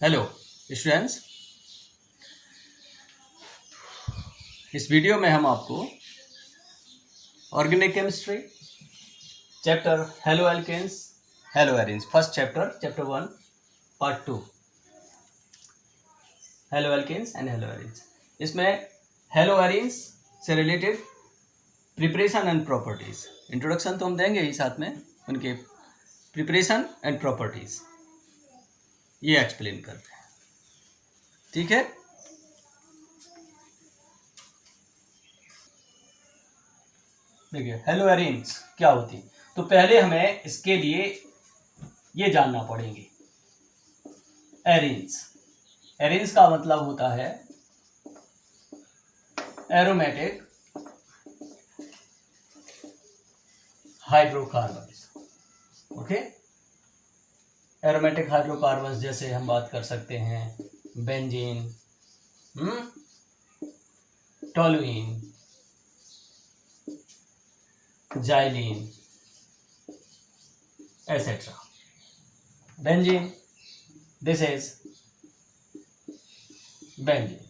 Hello students, इस video में हम आपको organic chemistry chapter haloalkanes haloarenes first chapter 1 part 2 haloalkanes and haloarenes, इसमें haloarenes से related preparation and properties introduction तो हम देंगे ही, साथ में उनके प्रिपरेशन एंड प्रॉपर्टीज ये एक्सप्लेन करते हैं। ठीक है, देखिए हेलो एरीन्स क्या होती है। तो पहले हमें इसके लिए ये जानना पड़ेंगे। एरीन्स, एरीन्स का मतलब होता है aromatic hydrocarbons. Okay, aromatic hydrocarbons जैसे हम बात कर सकते हैं benzene, toluene, xylene etc. Benzene, this is benzene.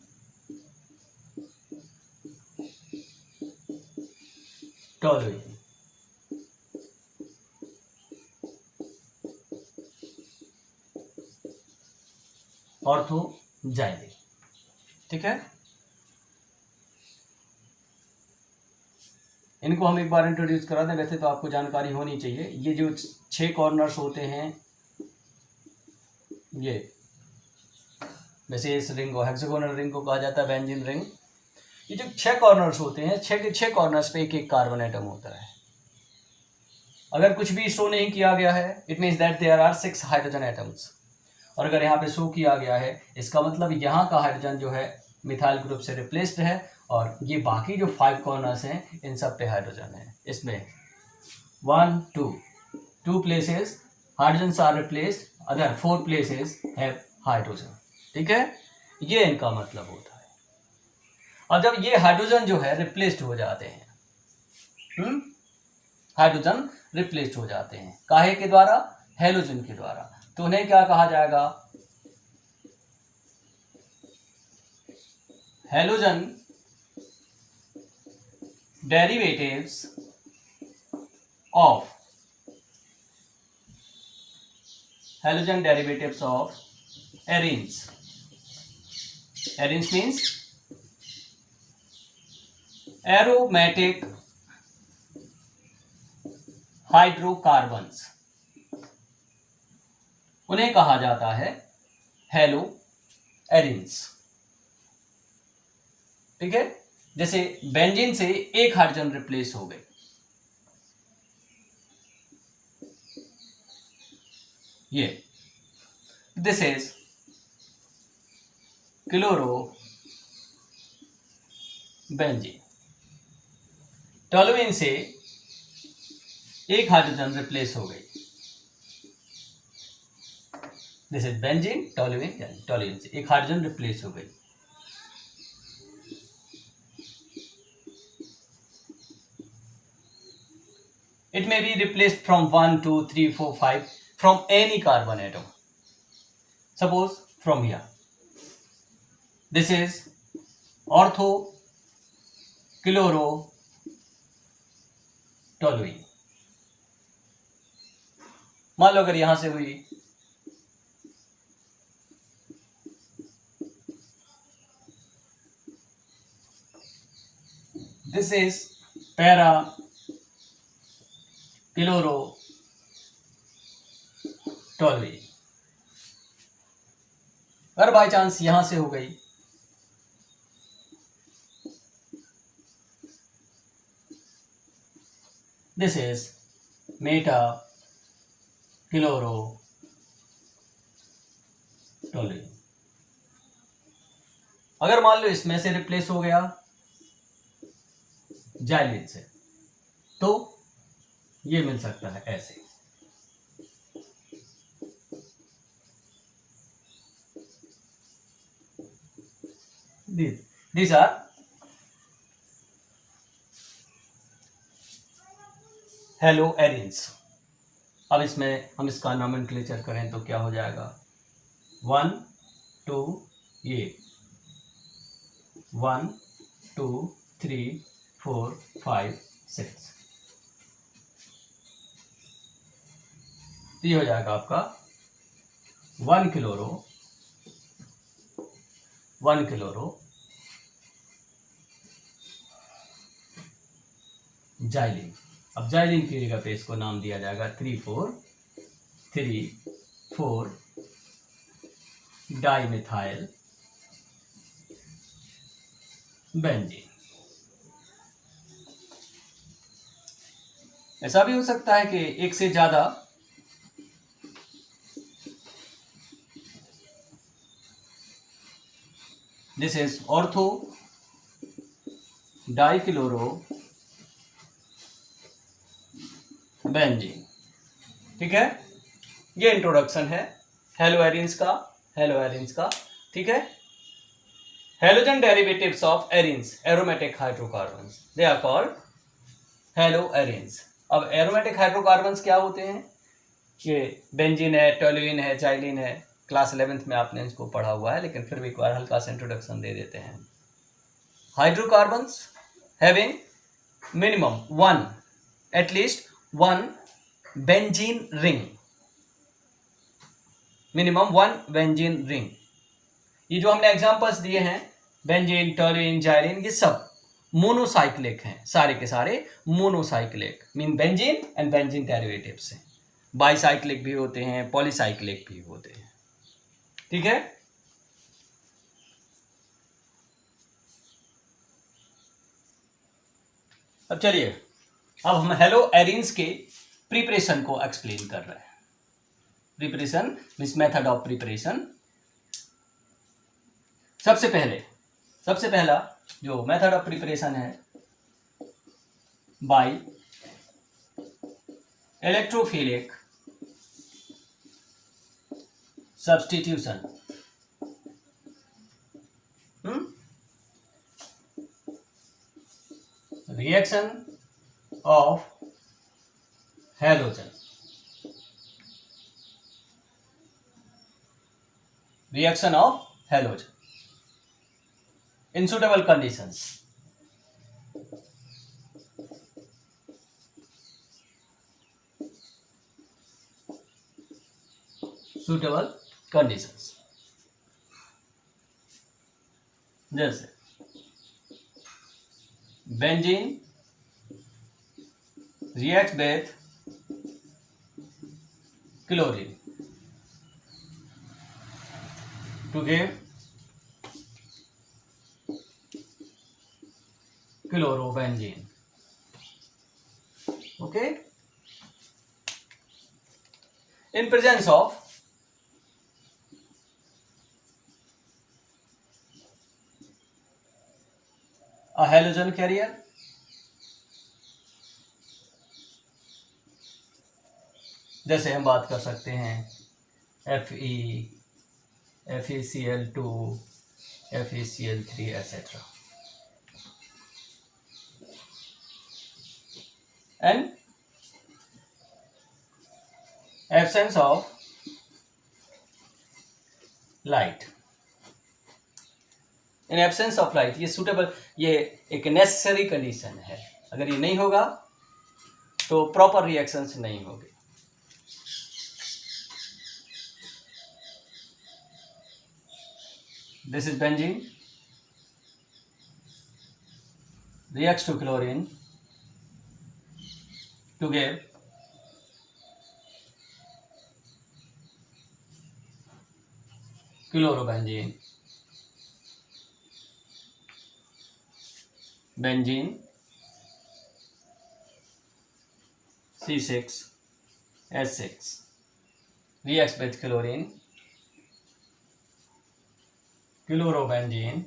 Toluene, ऑर्थोजाइलिन। ठीक है, इनको हम एक बार इंट्रोड्यूस करा दें। वैसे तो आपको जानकारी होनी चाहिए। ये जो 6 कॉर्नर्स होते हैं, ये वैसे इस रिंग को हेक्सागोनल रिंग को कहा जाता है बेंजीन रिंग। ये जो 6 कॉर्नर्स होते हैं, 6 के 6 कॉर्नर्स पे एक एक कार्बन एटम होता है। अगर कुछ भी शो नहीं किया गया है, it means that there are 6 hydrogen atoms. और अगर यहाँ पे शो किया गया है, इसका मतलब यहाँ का हाइड्रोजन जो है मिथाइल ग्रुप से रिप्लेस्ड है, और ये बाकी जो 5 कॉर्नर्स हैं इन सब पे हाइड्रोजन है। इसमें 1 2 places hydrogen are replaced, other 4 places have hydrogen. ठीक है, ये इनका मतलब होता है। और जब ये हाइड्रोजन जो है रिप्लेस्ड हो जाते हैं, हाइड्रोजन रिप्लेस्ड हो जाते हैं काहे के द्वारा? हेलोजन के द्वारा। तो उन्हें क्या कहा जाएगा? Halogen derivatives of arenes. Arenes means aromatic hydrocarbons. उन्हें कहा जाता है हेलो एरीन्स। ठीक है, जैसे बेंजीन से एक हाइड्रोजन रिप्लेस हो गई, ये this is chloro benzene. Toluene से एक हाइड्रोजन रिप्लेस हो गई, this is benzene toluene. Toluene से एक हाइड्रोजन रिप्लेस हो गई। It may be replaced from 1 2 3 4 5 from any carbon atom. Suppose from here, this is orthochlorotoluene. मान लो अगर यहां से हुई, this is para क्लोरोटोलुइन। अगर बाई चांस यहां से हो गई, दिस इज मेटा क्लोरोटोलुइन। अगर मान लो इसमें से रिप्लेस हो गया जाइलिन से, तो ये मिल सकता है ऐसे। These are hello arenes. अब इसमें हम इसका नोमेनक्लेचर करें तो क्या हो जाएगा? 1 2 ये 1 2 3 4 5 6, ये हो जाएगा आपका 1 क्लोरो जाइलिन। अब जाइलिन की जगह पे इसको नाम दिया जाएगा 3,4 डाइमिथाइल बेंजीन। ऐसा भी हो सकता है कि एक से ज्यादा this is ortho dichloro benzene. ठीक है, ये इंट्रोडक्शन है हेलोएरिन्स का। ठीक है, halogen derivatives of arenes aromatic hydrocarbons, they are called haloarenes. अब एरोमेटिक हाइड्रोकार्बन्स क्या होते हैं? ये बेंजीन है, टोल्यूइन है, जाइलिन है, क्लास 11th में आपने इसको पढ़ा हुआ है, लेकिन फिर भी एक बार हल्का सा इंट्रोडक्शन दे देते हैं। Hydrocarbons having minimum at least one benzene ring, minimum 1 benzene ring. ये जो हमने एग्जांपल्स दिए हैं बेंजीन, टोल्यूइन, जाइलिन, ये सब मोनोसाइक्लिक हैं, सारे के सारे monocyclic mean benzene and benzene derivatives हैं। बाईसाइक्लिक भी होते हैं, पॉलीसाइक्लिक भी होते हैं। ठीक है, अब चलिए, अब हम हेलोएरिन्स के प्रिपरेशन को एक्सप्लेन कर रहे हैं। Preparation means method of preparation. सबसे पहला जो मेथड ऑफ प्रिपरेशन है by electrophilic substitution. Reaction of halogen, reaction of halogen in suitable conditions. Suitable conditions जैसे benzene reacts with chlorine to give chlorobenzene. Okay, in presence of a halogen carrier, जैसे हम बात कर सकते हैं Fe, FeCl2, FeCl3 etc. And absence of light. In absence of light, ये suitable, ये एक necessary condition है। अगर ये नहीं होगा तो proper reactions नहीं होगी। This is benzene reacts to chlorine to give chlorobenzene, benzene C6H6 reacts with chlorine, chlorobenzene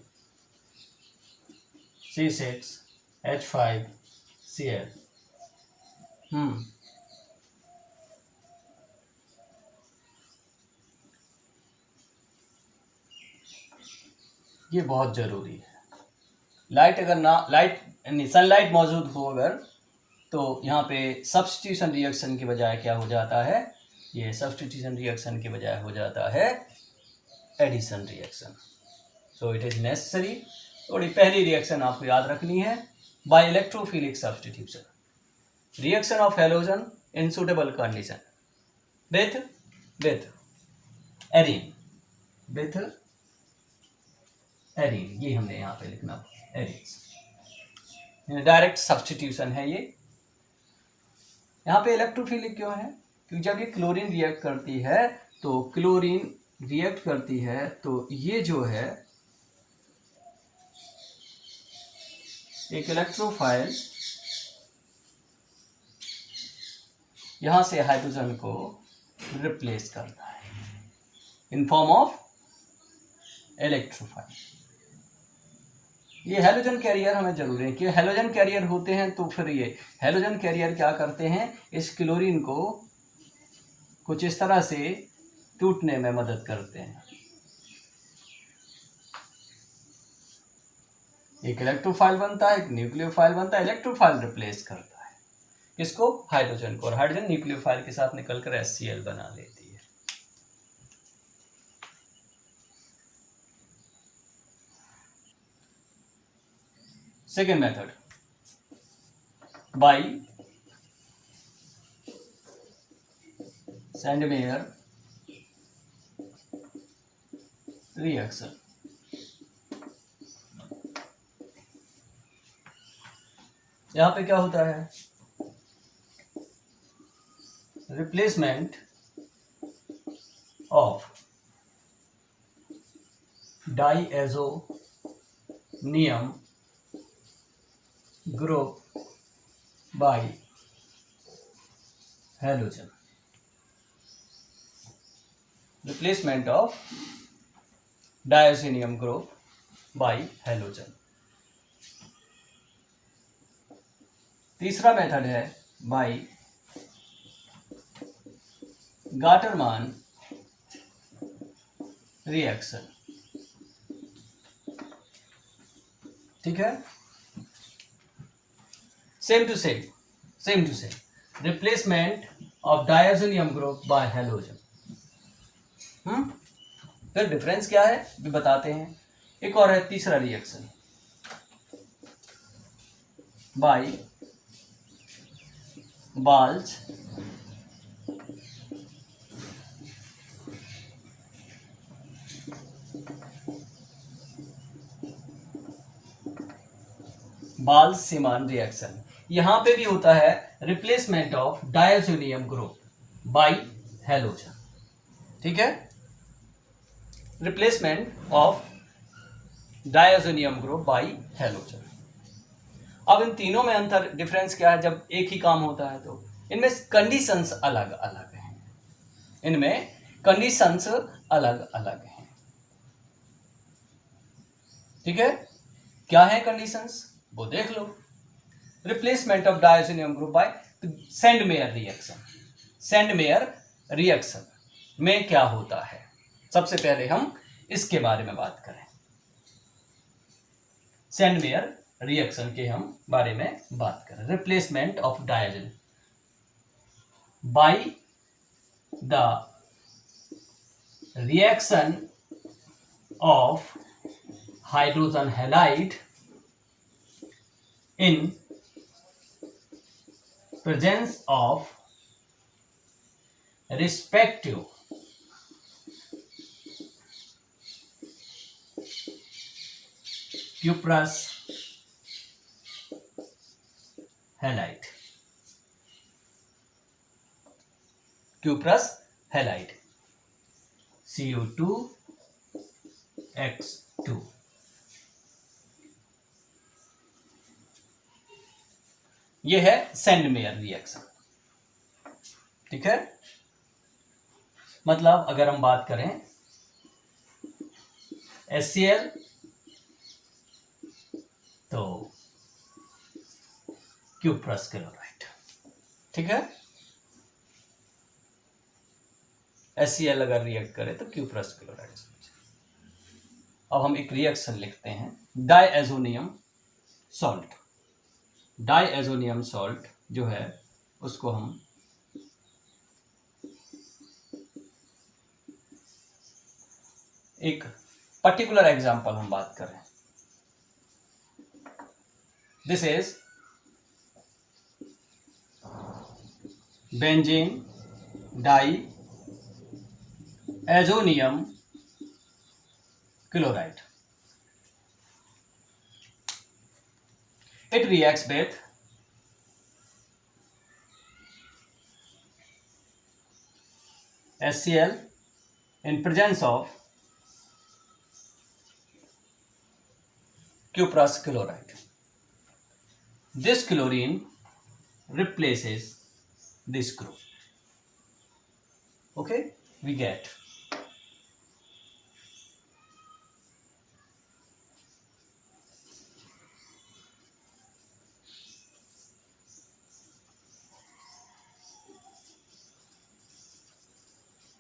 C6H5Cl। ये बहुत जरूरी है। लाइट अगर ना, लाइट सनलाइट मौजूद हो अगर, तो यहाँ पे सब्स्टिट्यूशन रिएक्शन की बजाय क्या हो जाता है? ये सब्स्टिट्यूशन रिएक्शन की बजाय हो जाता है addition reaction. So it is necessary. थोड़ी पहली रिएक्शन आपको याद रखनी है, by electrophilic substitution. Reaction of halogen in suitable condition with arene, with arene. ये हमने यहाँ पे लिखना, एरीन. डायरेक्ट सब्स्टिट्यूशन है ये. यहाँ पे इलेक्ट्रोफिलिक क्यों है? क्योंकि जब ये क्लोरीन रिएक्ट करती है तो क्लोरीन रिएक्ट करती है तो ये जो है एक इलेक्ट्रोफाइल यहां से हाइड्रोजन को रिप्लेस करता है इन फॉर्म ऑफ इलेक्ट्रोफाइल. ये हैलोजन कैरियर हमें जरूरी है कि हैलोजन कैरियर होते हैं तो फिर ये हैलोजन कैरियर क्या करते हैं, इस क्लोरीन को कुछ इस तरह से टूटने में मदद करते हैं. एक इलेक्ट्रोफाइल बनता है, एक न्यूक्लियोफाइल बनता है. इलेक्ट्रोफाइल रिप्लेस करता है किसको? हाइड्रोजन को. और हाइड्रोजन न्यूक्लियोफाइल के साथ निकलकर HCl बना लेती है. Second method, by Sandmeyer reaction. यहां पे क्या होता है? Replacement of diazonium group by halogen. Replacement of diazonium group by halogen. तीसरा मेथड है बाय गाटरमान रिएक्शन. ठीक है, same to same replacement of diazonium group by halogen. फिर डिफरेंस क्या है भी बताते हैं. एक और है तीसरा reaction, by Balz Balz Schiemann reaction. यहां पे भी होता है replacement of diazonium group by halogen. ठीक है, replacement of diazonium group by halogen. अब इन तीनों में अंतर डिफरेंस क्या है? जब एक ही काम होता है तो इनमें कंडीशंस अलग अलग हैं. ठीक है, क्या है कंडीशंस वो देख लो. Replacement of diazonium group by Sandmeyer reaction में क्या होता है? सबसे पहले हम इसके बारे में बात करें. सैंडमेयर रिएक्शन के हम बारे में बात करें. Replacement of diazonium by the reaction of hydrogen halide in presence of respective cuprous halide. CO2X2. ये है सैंडमेयर रिएक्शन. ठीक है, मतलब अगर हम बात करें HCl तो क्यूप्रस क्लोराइड. ठीक है, HCl अगर रिएक्ट करे तो क्यूप्रस क्लोराइड. अब हम एक रिएक्शन लिखते हैं, डाईएज़ोनियम सॉल्ट जो है उसको हम एक पर्टिकुलर एग्जांपल हम बात करें, this is benzene diazonium chloride. It reacts with HCl in presence of cuprous chloride. This chlorine replaces this group. Okay, we get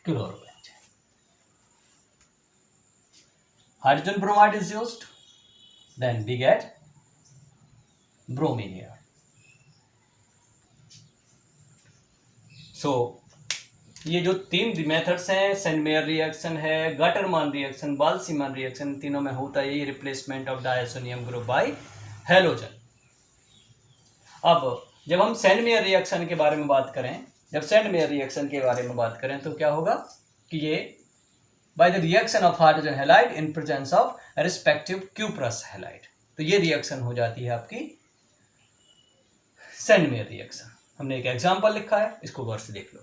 chlorobenzene. Hydrogen bromide is used, then we get bromine here. So ये जो तीन methods हैं, Sandmeyer reaction है, Gattermann reaction, Balz Schiemann reaction, तीनों में होता है ये replacement of diazonium group by halogen. अब जब हम सेंडमेयर रिएक्शन के बारे में बात करें, तो क्या होगा कि ये bye the reaction of hydrogen halide in presence of respective cuprous halide, तो ये रिएक्शन हो जाती है आपकी सेंडमेयर रिएक्शन. हमने एक एग्जांपल लिखा है, इसको गौर से देख लो.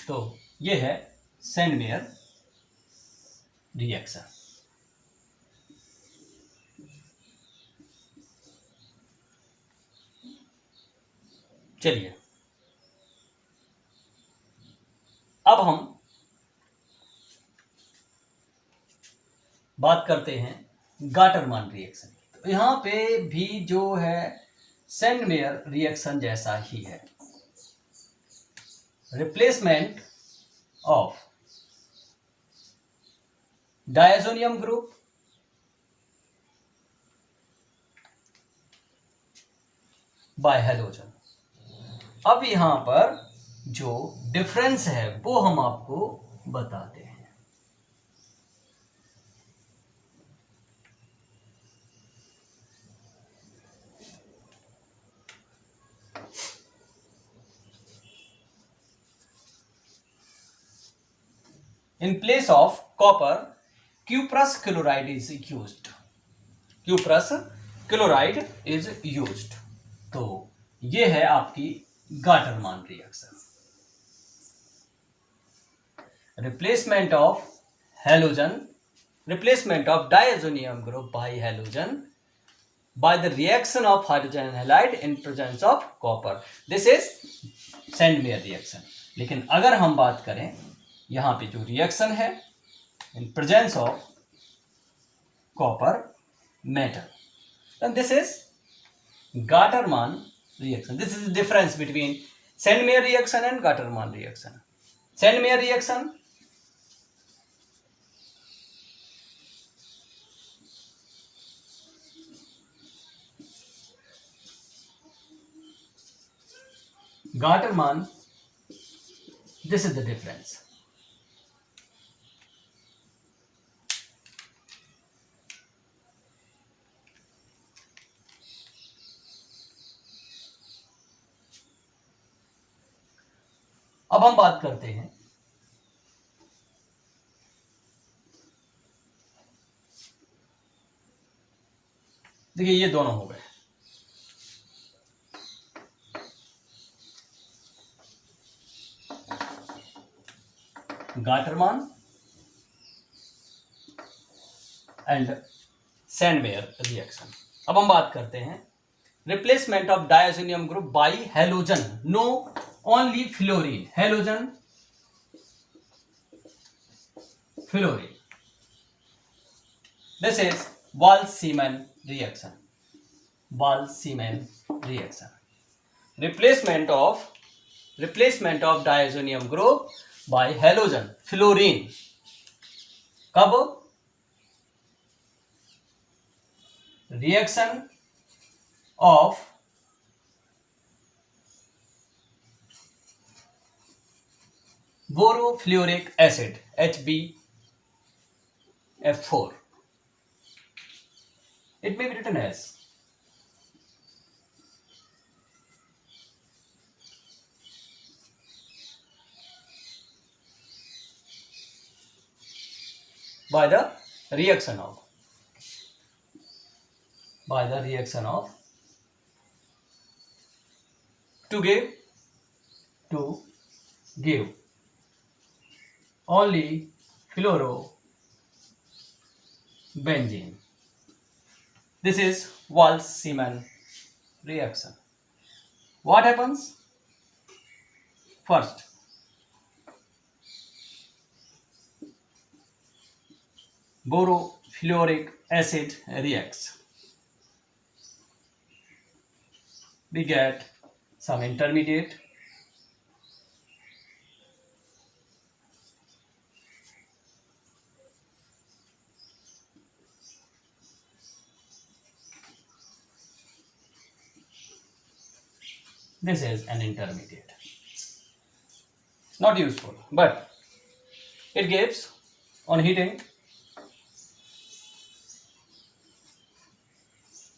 तो ये है सेंडमेयर रिएक्शन. चलिए अब हम बात करते हैं गाटरमान रिएक्शन. तो यहां पे भी जो है सेंडमेयर रिएक्शन जैसा ही है. Replacement of diazonium group by halogen. अब यहां पर जो डिफरेंस है वो हम आपको बताते हैं. In place of copper, cuprous chloride is used. Cuprous chloride is used. तो ये है आपकी Gattermann reaction. Replacement of halogen, replacement of diazonium group by halogen by the reaction of hydrogen halide in presence of copper. This is Sandmeyer reaction. लेकिन अगर हम बात करें यहां पे जो रिएक्शन है इन presence of copper metal, then this is Gaterman reaction. This is the difference between Sandmeyer reaction and Gaterman reaction. Sandmeyer reaction, Gaterman, this is the difference. अब हम बात करते हैं देखिए ये दोनों हो गए. Gattermann and Sandmeyer reaction. अब हम बात करते हैं replacement of diazonium group by halogen. No only fluorine, halogen fluorine. This is Wald-Seaman reaction. Wald-Seaman reaction. Replacement of diazonium group by halogen fluorine. कब? Reaction of borofluoric acid HbF4. It may be written as by the reaction of to give only fluorobenzene. This is Wahl-Seemann reaction. What happens? First, borofluoric acid reacts. We get some intermediate. This is an intermediate. Not useful, but it gives on heating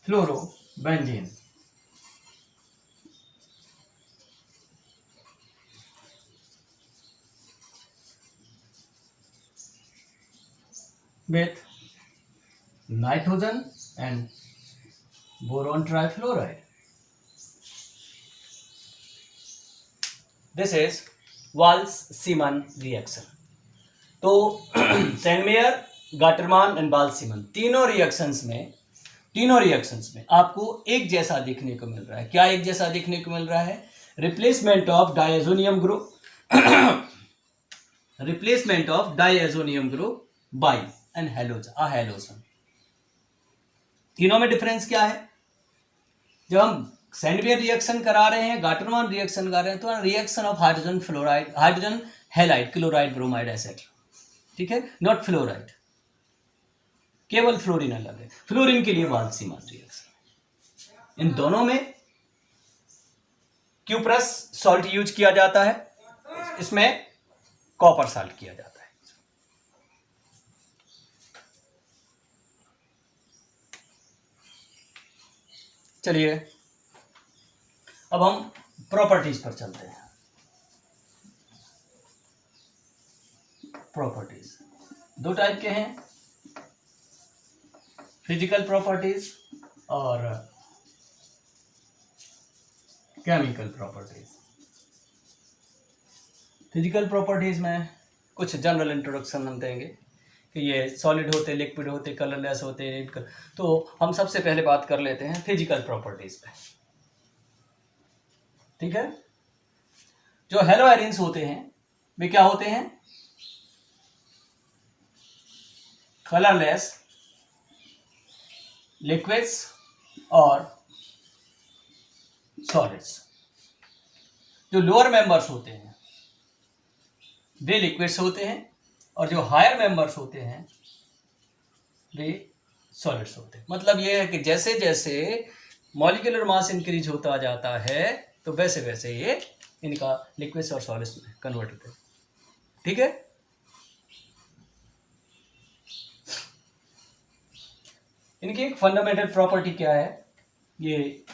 fluorobenzene. With nitrogen and boron trifluoride. This is Wahl-Seemann reaction. तो सेनमेयर, Gattermann and वाल-सीमन तीनों reactions में आपको एक जैसा देखने को मिल रहा है. क्या एक जैसा देखने को मिल रहा है? Replacement of diazonium group by an halogen. तीनों में डिफरेंस क्या है? जब हम सेनमेयर रिएक्शन करा रहे हैं, गाटरमान रिएक्शन कर रहे हैं, तो reaction of hydrogen fluoride, hydrogen halide, chloride, bromide etcetera. ठीक है, नॉट फ्लोराइड. केवल फ्लोरीन अलग है. फ्लोरीन के लिए वाल-सीमन रिएक्शन. इन दोनों में क्यूप्रस सॉल्ट यूज किया जाता है, इसमें कॉपर सॉल्ट किया जाता है. चलिए अब हम प्रॉपर्टीज पर चलते हैं. प्रॉपर्टीज दो टाइप के हैं, फिजिकल प्रॉपर्टीज और केमिकल प्रॉपर्टीज. फिजिकल प्रॉपर्टीज में कुछ जनरल इंट्रोडक्शन हम देंगे कि ये सॉलिड होते, लिक्विड होते, कलरलेस होते. तो हम सबसे पहले बात कर लेते हैं फिजिकल प्रॉपर्टीज पे. ठीक है, जो हेलो आयरन्स होते हैं वे क्या होते हैं? कलरलेस लिक्विड्स और सॉलिड्स. जो लोअर मेंबर्स होते हैं वे लिक्विड्स होते हैं और जो हायर मेंबर्स होते हैं वे सॉलिड्स होते हैं. मतलब ये है कि जैसे जैसे मॉलिक्यूलर मास इंक्रीज होता जाता है तो वैसे वैसे ये इनका लिक्विड्स और सॉलिड्स में कन्वर्ट होते हैं. ठीक है, इनकी एक फंडामेंटल प्रॉपर्टी क्या है? ये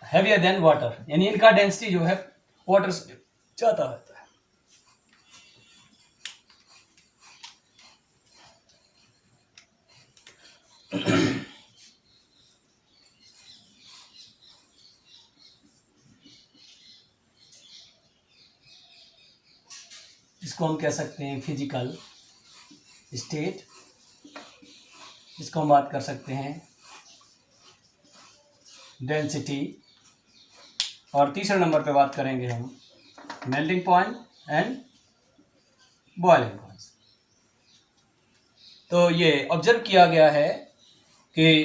हैवियर देन वाटर, यानी इनका डेंसिटी जो है वाटर से ज्यादा होता है. इसको हम कह सकते हैं फिजिकल स्टेट. इसको हम बात कर सकते हैं डेंसिटी. और तीसरे नंबर पे बात करेंगे हम melting point and boiling point. तो ये ऑब्जर्व किया गया है कि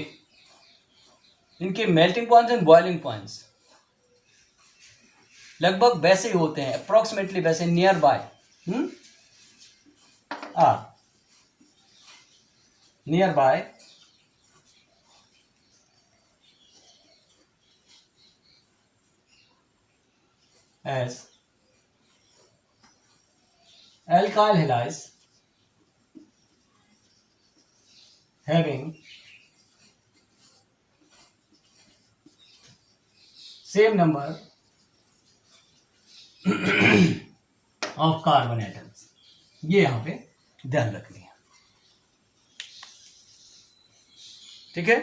इनके melting points and boiling points लगभग वैसे ही होते हैं, अप्रोक्सीमेटली वैसे, near by are near by as alkyl halides having same number of carbon atoms। ये यहां पे ध्यान रखनी है, ठीक है।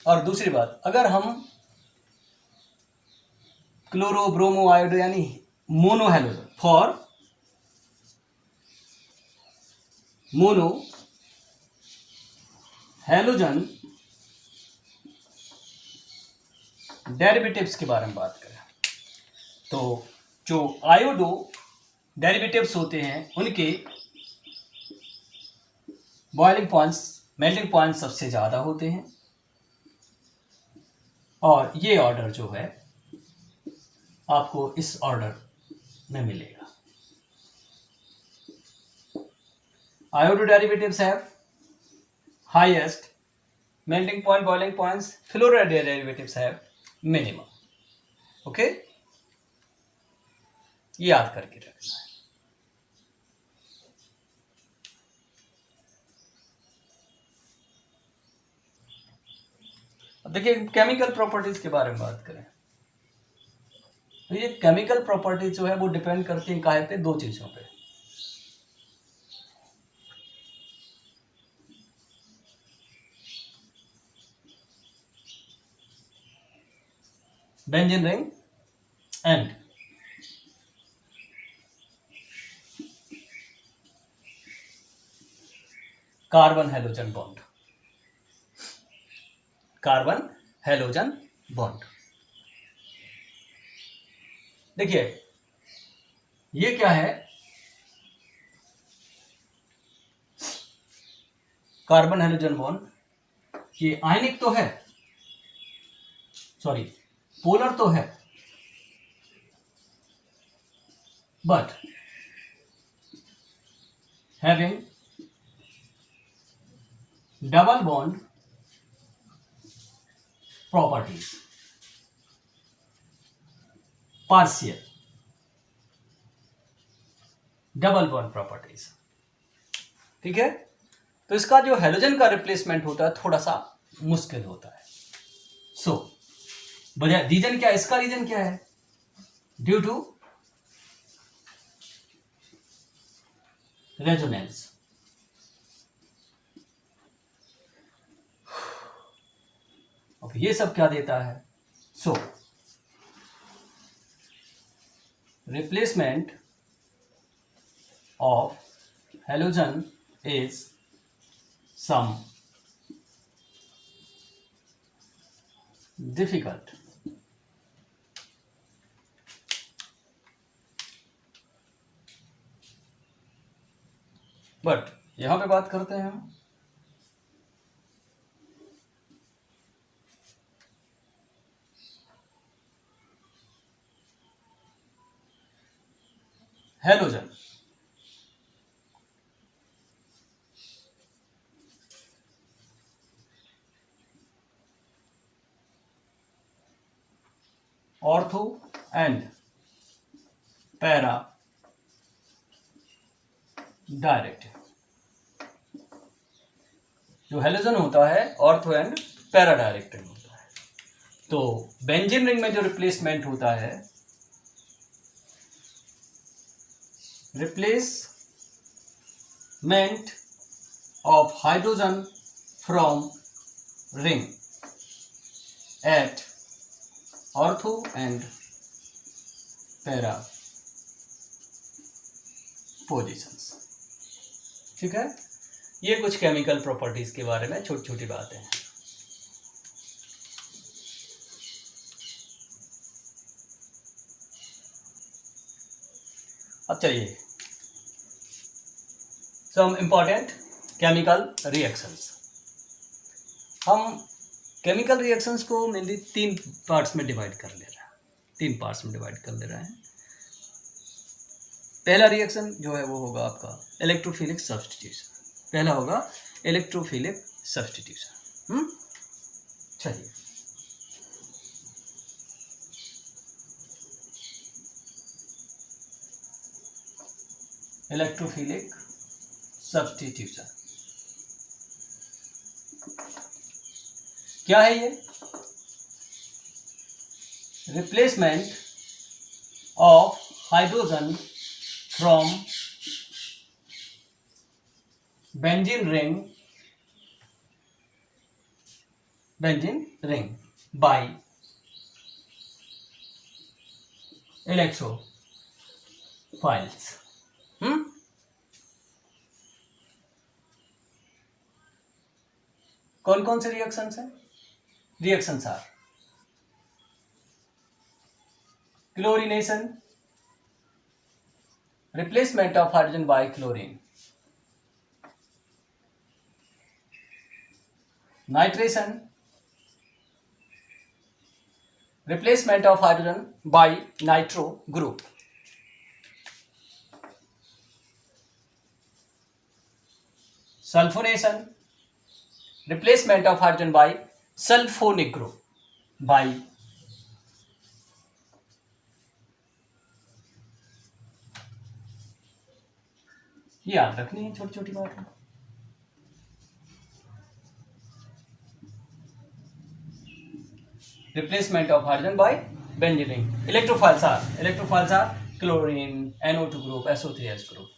और दूसरी बात, अगर हम क्लोरो ब्रोमो आयोडो यानी mono halogen for mono halogen derivatives के बारे में बात करें, तो जो आयोडो डेरिवेटिव्स होते हैं उनके बॉइलिंग पॉइंट्स, मेल्टिंग पॉइंट सबसे ज़्यादा होते हैं, और ये ऑर्डर जो है आपको इस ऑर्डर में मिलेगा। Iodo derivatives have highest melting point, boiling points, fluoro derivatives have minimum. Okay, याद करके रखना है। अब देखिए केमिकल प्रॉपर्टीज के बारे में बात करें, तो ये केमिकल प्रॉपर्टीज जो है वो डिपेंड करती है काहे पे, दो चीजों पे। Benzene ring and carbon halogen bond, carbon halogen bond. देखिए ये क्या है, कार्बन हेलोजन बॉन्ड, ये आयनिक तो है, सॉरी पोलर तो है, but having double bond properties, partial double bond properties, ठीक है। तो इसका जो हेलोजन का रिप्लेसमेंट होता है थोड़ा सा मुश्किल होता है। सो वजह, रीजन क्या है इसका, रीजन क्या है, ड्यू टू रेजोनेंस। अब ये सब क्या देता है, सो replacement of halogen is some difficult, but यहां पे बात करते हैं हम halogen. Ortho and para directive, जो हेलोजन होता है ऑर्थो एंड पैरा डायरेक्टिव होता है। तो बेंजीन रिंग में जो रिप्लेसमेंट होता है, replacement of hydrogen from ring at ortho and para positions, ठीक है। ये कुछ केमिकल प्रॉपर्टीज के बारे में छोटी छोटी बातें हैं। अब चलिए सम इम्पॉर्टेंट केमिकल रिएक्शंस। हम केमिकल रिएक्शंस को मेनली 3 पार्ट्स में डिवाइड कर ले रहे हैं। 3 पार्ट्स में डिवाइड कर ले रहे हैं। पहला रिएक्शन जो है वो होगा आपका इलेक्ट्रोफिलिक सब्स्टिट्यूशन। पहला होगा इलेक्ट्रोफिलिक सब्स्टिट्यूशन। चलिए, इलेक्ट्रोफिलिक सब्स्टिट्यूशन क्या है ये? Replacement of hydrogen from benzene ring by electrophiles. कौन कौन से रिएक्शंस हैं? Reactions are chlorination, replacement of hydrogen by chlorine, nitration, replacement of hydrogen by nitro group, sulfonation, replacement of hydrogen by sulfonic group by याद रखनी है, छोटी छोटी बात है। Replacement of hydrogen by benzene ring. Electrophiles are chlorine, NO2 group, SO3S group.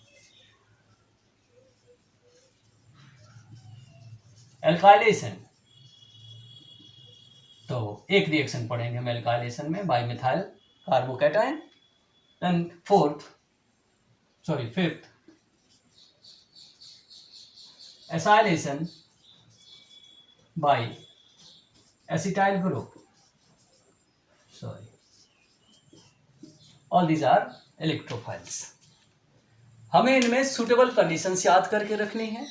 Alkylation, तो एक reaction पढ़ेंगे हम एल्काइलेशन में, by methyl carbocation. And fifth acylation by acetyl group. All these are electrophiles. हमें इनमें सुटेबल कंडीशंस याद करके रखनी है।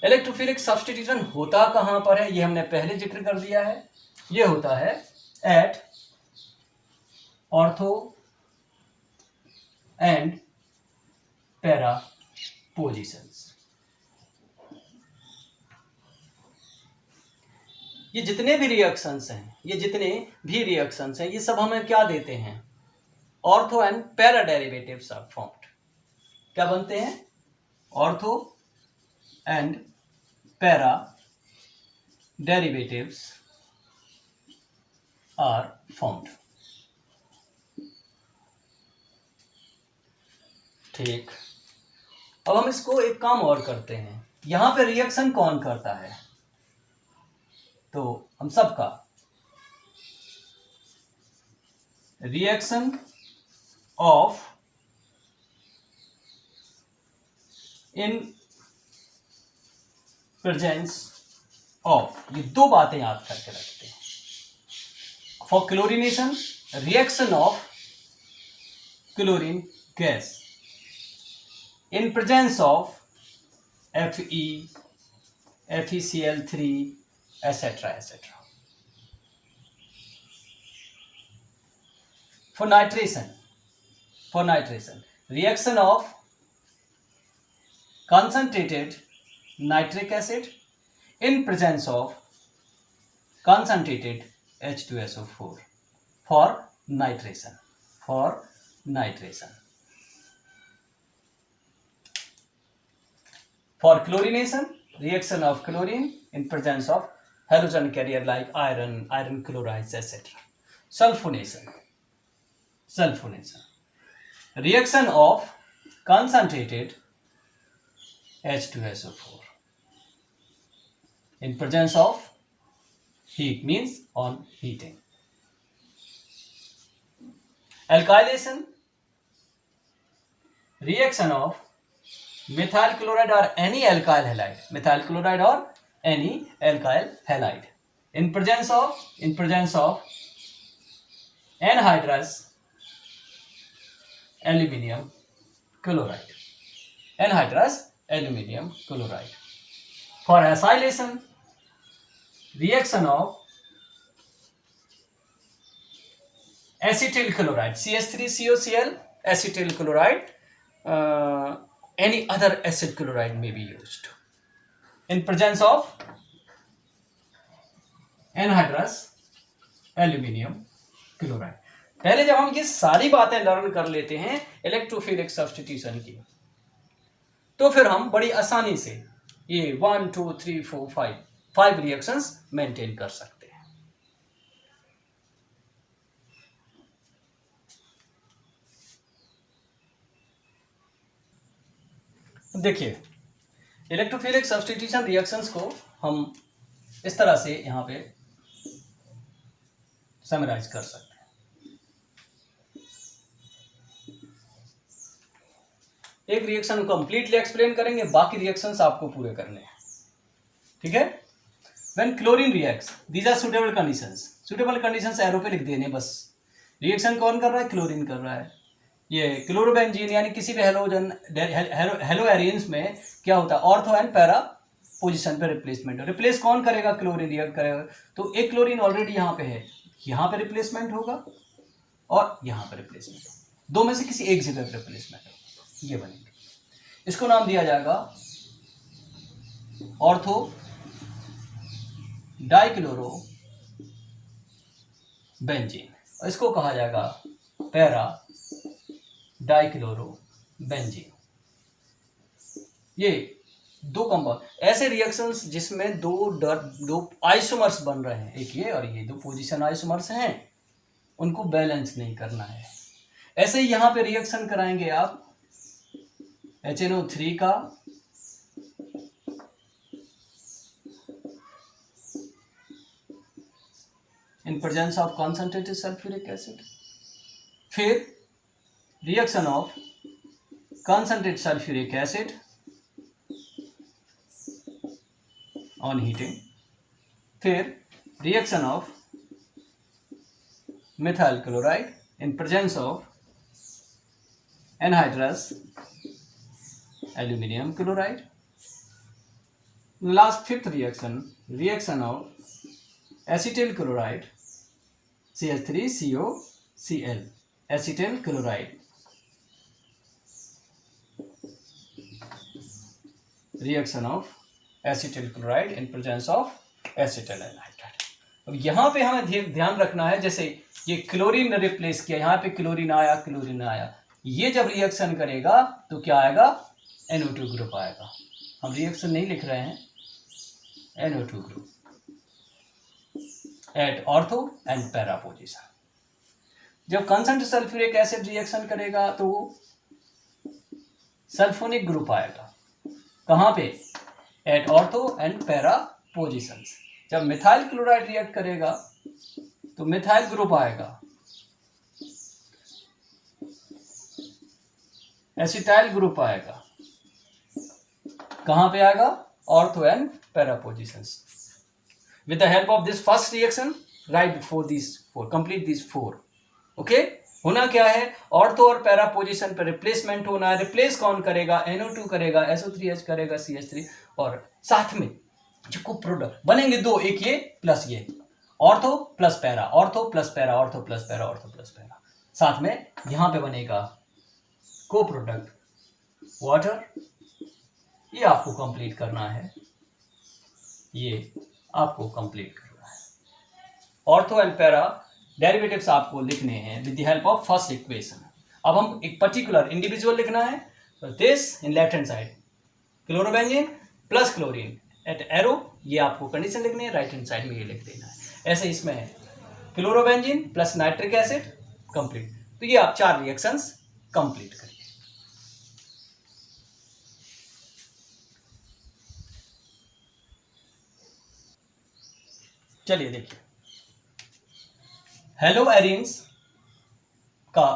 इलेक्ट्रोफिलिक सब्स्टिट्यूशन होता कहां पर है, ये हमने पहले जिक्र कर दिया है। ये होता है at ortho and para positions. ये जितने भी रिएक्शंस हैं, ये सब हमें क्या देते हैं? Ortho and para derivatives are formed. क्या बनते हैं? Ortho and para derivatives are formed. ठीक, अब हम इसको एक काम और करते हैं। यहां पे रिएक्शन कौन करता है? तो हम सबका reaction of in presence of, ये दो बातें याद करके रखते हैं। For chlorination, reaction of chlorine gas in presence of Fe, FeCl3, etc. For nitration, reaction of concentrated nitric acid in presence of concentrated H2SO4 for nitration. For chlorination, reaction of chlorine in presence of halogen carrier like iron chlorides, etc. Sulfonation, reaction of concentrated H2SO4 in presence of heat, means on heating. Alkylation, reaction of methyl chloride or any alkyl halide, in presence of anhydrous aluminium chloride. For acylation, reaction of acetyl chloride, CH3COCl, acetyl chloride, any other acid chloride may be used in presence of anhydrous aluminium chloride. पहले जब हम ये सारी बातें learn कर लेते हैं electrophilic substitution की, तो फिर हम बड़ी आसानी से ये 1 2 3 4 5 रिएक्शंस मेंटेन कर सकते हैं. देखिए इलेक्ट्रोफिलिक सब्स्टिट्यूशन रिएक्शंस को हम इस तरह से यहां पे समराइज कर सकते हैं. एक रिएक्शन को कंप्लीटली एक्सप्लेन करेंगे, बाकी रिएक्शंस आपको पूरे करने हैं. ठीक है. When chlorine reacts, these are suitable conditions. Suitable conditions arrow पे लिख देने बस. रिएक्शन कौन कर रहा है? क्लोरीन कर रहा है. ये क्लोरोबेंजीन यानी किसी भी हेलोजन हेलो एरियंस में क्या होता है? ऑर्थो एंड पैरा पोजीशन पे रिप्लेसमेंट. रिप्लेस कौन करेगा? क्लोरीन रिएक्ट करेगा. तो एक क्लोरीन ऑलरेडी यहाँ पे है, यहाँ पे रिप्लेसमेंट होगा और यहाँ पे रिप्लेसमेंट होगा. दो में से किसी एक जगह पे रिप्लेसमेंट होगा. ये बनेंगे. इसको नाम दिया जाएगा ऑर्थो डाइक्लोरो बेंजीन और इसको कहा जाएगा पैरा डाइक्लोरो बेंजीन. ये दो कंपाउंड ऐसे रिएक्शंस जिसमें दो आइसोमर्स बन रहे हैं, एक ये और ये दो पोजीशन आइसोमर्स हैं, उनको बैलेंस नहीं करना है. ऐसे ही यहां पे रिएक्शन कराएंगे आप HNO3 का in presence of concentrated sulphuric acid. फिर reaction of concentrated sulphuric acid on heating. फिर reaction of methyl chloride in presence of anhydrous aluminium chloride. Last fifth reaction of acetyl chloride CH3COCl, acetyl chloride. Reaction of acetyl chloride in presence of acetyl anhydride. अब यहाँ पे हमें ध्यान रखना है, जैसे ये क्लोरीन रिप्लेस किया, यहाँ पे क्लोरीन आया, ये जब रिएक्शन करेगा तो क्या आएगा? NO2 ग्रुप आएगा. हम रिएक्शन नहीं लिख रहे हैं, NO2 group at ortho and para position. जब कंसेंट्रेटेड सल्फ्यूरिक एसिड रिएक्शन करेगा तो सल्फोनिक ग्रुप आएगा. कहाँ पे? At ortho and para positions. जब मिथाइल क्लोराइड रिएक्ट करेगा तो मिथाइल ग्रुप आएगा, एसिटाइल ग्रुप आएगा. कहां पे आएगा? Ortho and para positions. With the help of this first reaction write before this four, complete this four. Okay. होना क्या है? ऑर्थो और पैरा पोजीशन पर रिप्लेसमेंट होना है. रिप्लेस कौन करेगा? NO2 करेगा, SO3H करेगा, CH3, और साथ में जो को प्रोडक्ट बनेंगे दो, एक ये प्लस ये, ortho plus para, ortho plus para, ortho plus para, ortho plus para. साथ में यहां पे बनेगा को प्रोडक्ट वाटर. ये आपको कंप्लीट करना है, ये आपको कंप्लीट करना है. ऑर्थो एंड पैरा डेरिवेटिव्स आपको लिखने हैं with the help of first equation. अब हम एक पर्टिकुलर इंडिविजुअल लिखना है, तो this in left hand side chlorobenzene plus chlorine at arrow, ये आपको कंडीशन लिखनी है. राइट हैंड साइड में ये लिख देना है. ऐसे इसमें है chlorobenzene plus nitric acid complete. तो ये आप 4 रिएक्शंस कंप्लीट करिए. चलिए देखिए हेलो एरियंस का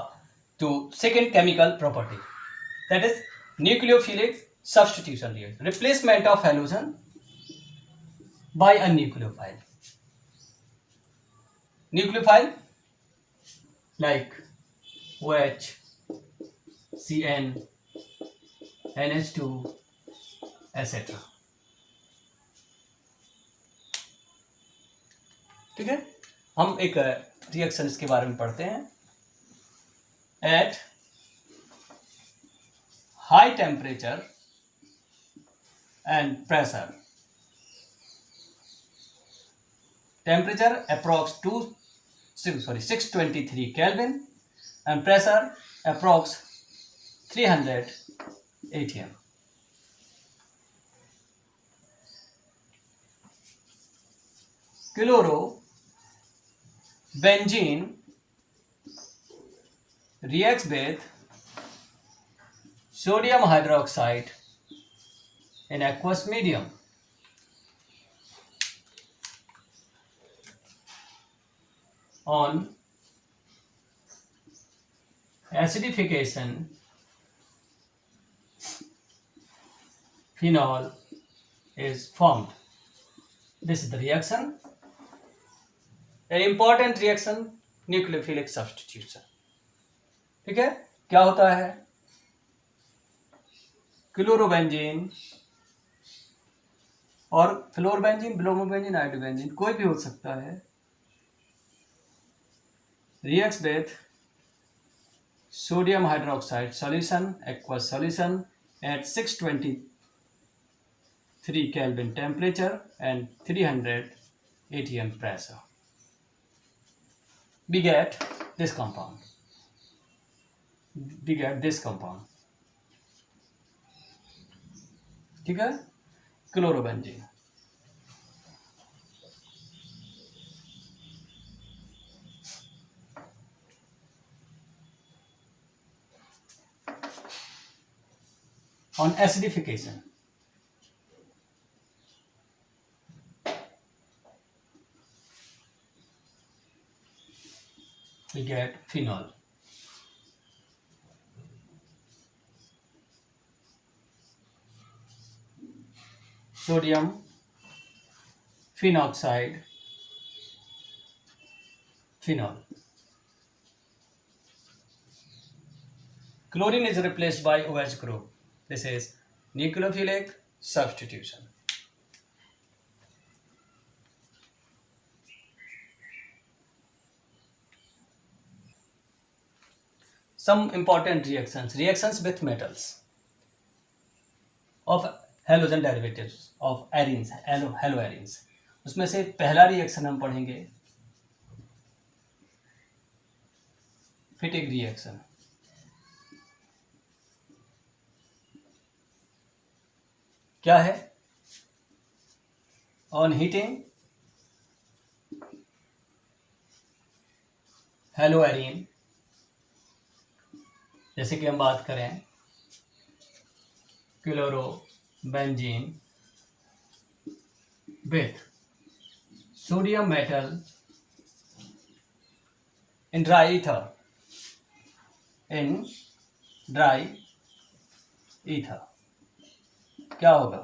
जो second chemical property, that is nucleophilic substitution reaction, replacement of halogen by a nucleophile. Nucleophile like OH, CN, NH2, etc. ठीक है. हम एक रिएक्शन इसके बारे में पढ़ते हैं. at high temperature and pressure. Temperature approx 623 Kelvin and pressure approx 300 atm. Chlorobenzene reacts with sodium hydroxide in aqueous medium. On acidification, phenol is formed. This is the reaction. An important reaction, nucleophilic substitution. ठीक है, क्या होता है? Chlorobenzene और फ्लोरबेंजीन, bromobenzene, iodobenzene कोई भी हो सकता है, reacts with sodium hydroxide solution, aqueous solution at 623 Kelvin temperature and 300 atm pressure. We get this compound. ठीक है, chlorobenzene. On acidification, we get phenol. Sodium phenoxide, phenol. Chlorine is replaced by OH group. This is nucleophilic substitution. Some important reactions with metals of halogen derivatives of arenes, haloarenes. उसमें से पहला reaction हम पढ़ेंगे फिटिग reaction. क्या है? On heating haloarene, जैसे कि हम बात करें chlorobenzene with sodium metal in dry ether, क्या होगा?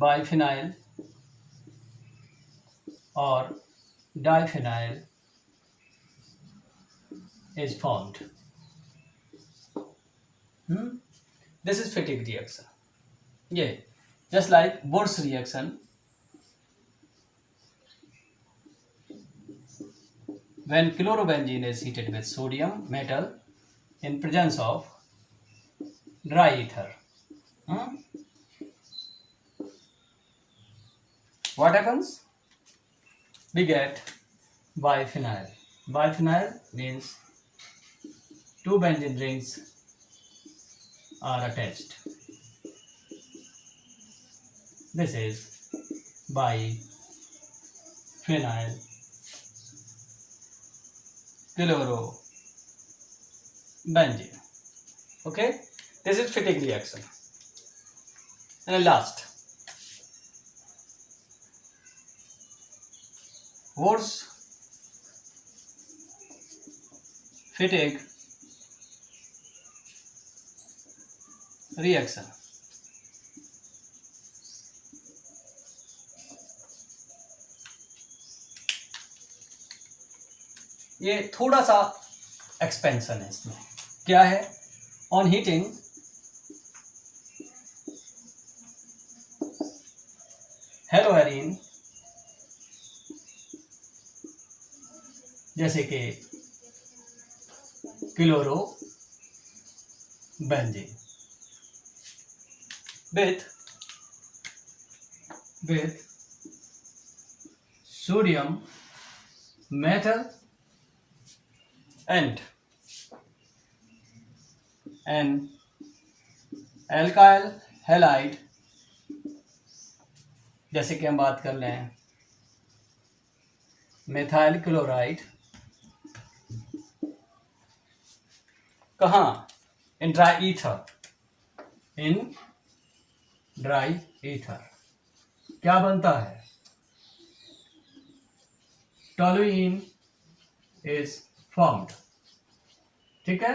बाइफिनाइल और diphenyl is formed. This is Fittig reaction. Yeah, just like Boers reaction. When chlorobenzene is heated with sodium metal in presence of dry ether, what happens? We get biphenyl. Biphenyl means two benzene rings are attached. This is biphenyl chlorobenzene. Okay, this is Fittig reaction. And last, Boers Fittig reaction. ये थोड़ा सा expansion है इसमें. क्या है? On heating हेलोएरिन जैसे कि chlorobenzene with sodium metal and an alkyl halide, जैसे कि हम बात कर लें मिथाइल क्लोराइड, कहाँ? इन ड्राई ईथर क्या बनता है? Toluene is formed. ठीक है,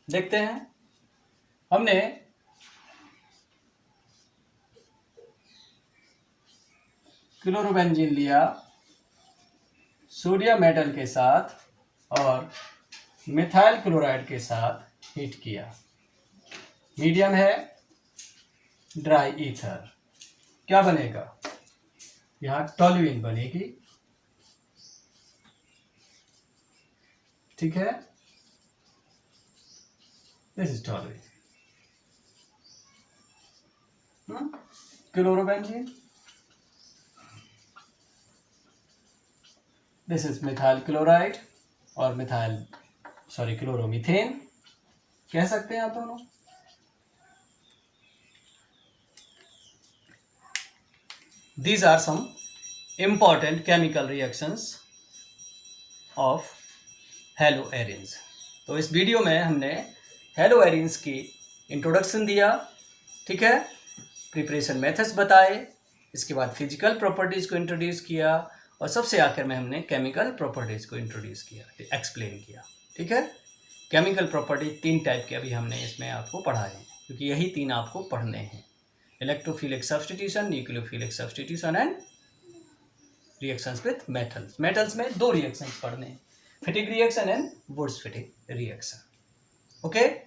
देखते हैं। हमने क्लोरोबेंजीन लिया सोडियम मेटल के साथ और मिथाइल क्लोराइड के साथ हीट किया। मीडियम है ड्राई ईथर, क्या बनेगा? यहां टोलुइन बनेगी। ठीक है, this is toluene. Chlorobenzene, this is methyl chloride और क्लोरोमीथेन कह सकते हैं आप दोनों। These are some important chemical reactions of haloarenes। तो इस वीडियो में हमने haloarenes की इंट्रोडक्शन दिया, ठीक है, प्रिपरेशन मेथड्स बताए, इसके बाद फिजिकल प्रॉपर्टीज़ को इंट्रोड्यूस किया और सबसे आखिर में हमने केमिकल प्रॉपर्टीज़ को इंट्रोड्यूस किया, एक्सप्लेन किया। ठीक है, केमिकल प्रॉपर्टी 3 टाइप के अभी हमने इसमें आपको पढ़ाए हैं, क्योंकि यही 3 आपको पढ़ने हैं: electrophilic substitution, nucleophilic substitution and reactions with metals. Metals में 2 रिएक्शंस पढ़ने हैं, Fittig reaction and Wurtz Fittig reaction. Okay.